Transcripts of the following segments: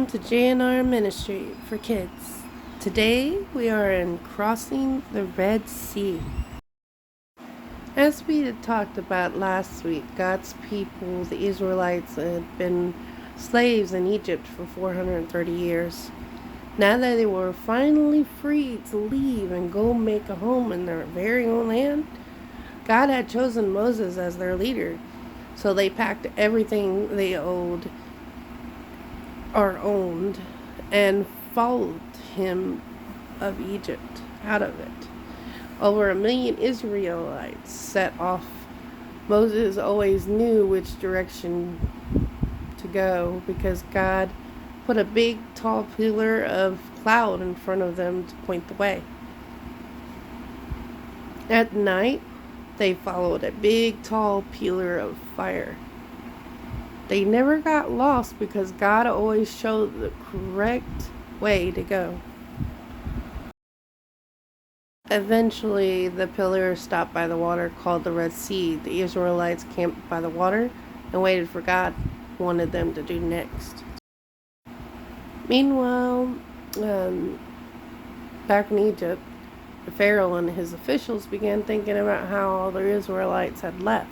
to JNR Ministry for Kids. Today we are in crossing the Red Sea. As we had talked about last week, God's people, the Israelites, had been slaves in Egypt for 430 years. Now that they were finally free to leave and go make a home in their very own land, God had chosen Moses as their leader. So they packed everything they owed or owned and followed him of Egypt out of it. Over 1 million Israelites set off. Moses always knew which direction to go because God put a big tall pillar of cloud in front of them to point the way. At night, they followed a big tall pillar of fire. They never got lost because God always showed the correct way to go. Eventually, the pillar stopped by the water called the Red Sea. The Israelites camped by the water and waited for God wanted them to do next. Meanwhile, back in Egypt, the Pharaoh and his officials began thinking about how all the Israelites had left.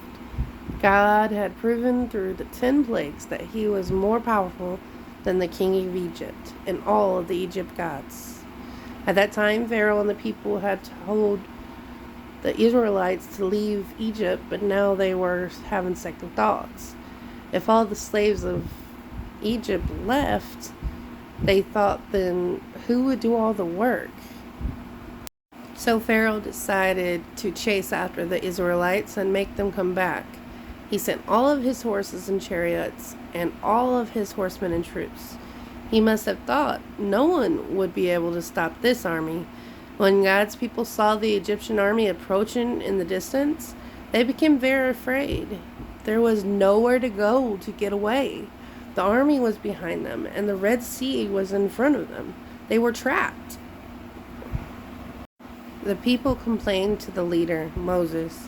God had proven through the 10 plagues that he was more powerful than the king of Egypt and all of the Egypt gods. At that time, Pharaoh and the people had told the Israelites to leave Egypt, but now they were having second thoughts. If all the slaves of Egypt left, they thought, then who would do all the work? So Pharaoh decided to chase after the Israelites and make them come back. He sent all of his horses and chariots and all of his horsemen and troops. He must have thought no one would be able to stop this army. When God's people saw the Egyptian army approaching in the distance, they became very afraid. There was nowhere to go to get away. The army was behind them, and the Red Sea was in front of them. They were trapped. The people complained to the leader, Moses.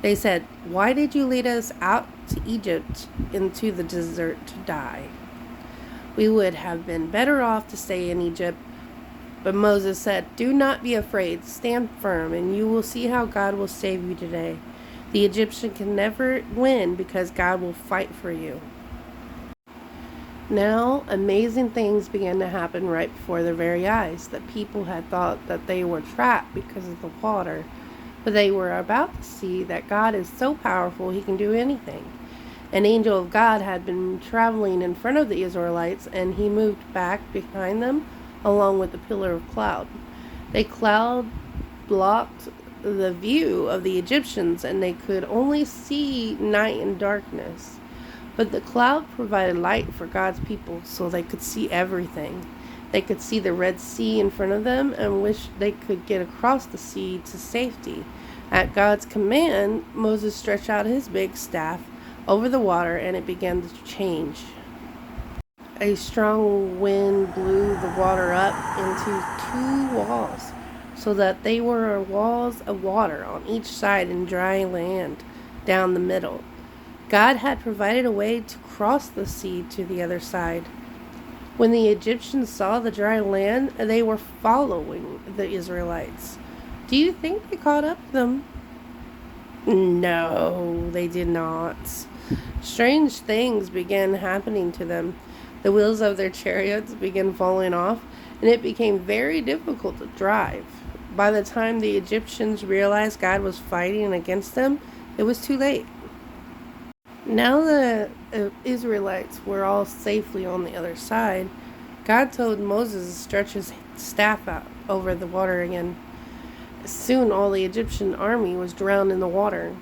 They said, "Why did you lead us out to Egypt into the desert to die? We would have been better off to stay in Egypt." But Moses said, "Do not be afraid. Stand firm, and you will see how God will save you today. The Egyptian can never win because God will fight for you." Now, amazing things began to happen right before their very eyes. The people had thought that they were trapped because of the water, but they were about to see that God is so powerful he can do anything. An angel of God had been traveling in front of the Israelites, and he moved back behind them along with the pillar of cloud. The cloud blocked the view of the Egyptians, and they could only see night and darkness. But the cloud provided light for God's people so they could see everything. They could see the Red Sea in front of them and wish they could get across the sea to safety. At God's command, Moses stretched out his big staff over the water, and it began to change. A strong wind blew the water up into 2 walls, so that they were walls of water on each side and dry land down the middle. God had provided a way to cross the sea to the other side. When the Egyptians saw the dry land, they were following the Israelites. Do you think they caught up to them? No, they did not. Strange things began happening to them. The wheels of their chariots began falling off, and it became very difficult to drive. By the time the Egyptians realized God was fighting against them, it was too late. Now the Israelites were all safely on the other side. God told Moses to stretch his staff out over the water again. Soon all the Egyptian army was drowned in the water.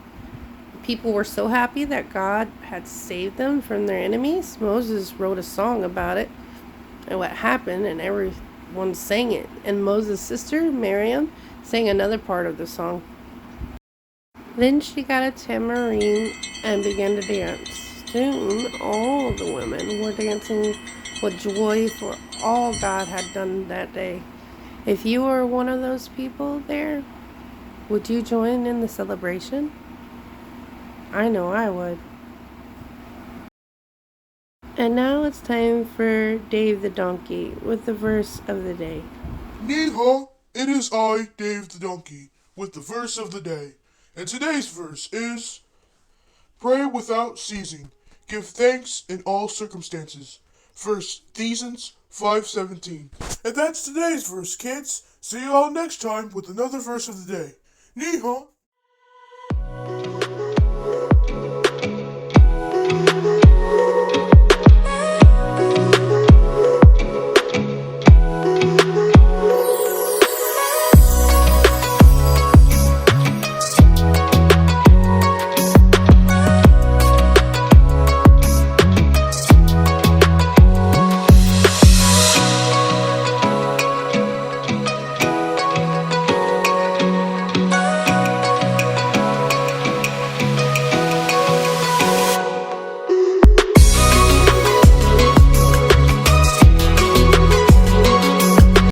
People were so happy that God had saved them from their enemies. Moses wrote a song about it and what happened, and everyone sang it. And Moses' sister, Miriam, sang another part of the song. Then she got a tambourine and began to dance. Soon all the women were dancing with joy for all God had done that day. If you were one of those people there, would you join in the celebration? I know I would. And now it's time for Dave the Donkey with the verse of the day. Neha, it is I, Dave the Donkey, with the verse of the day. And today's verse is pray without ceasing. Give thanks in all circumstances. 1 Thessalonians 5:17. And that's today's verse, kids. See you all next time with another verse of the day. Neha.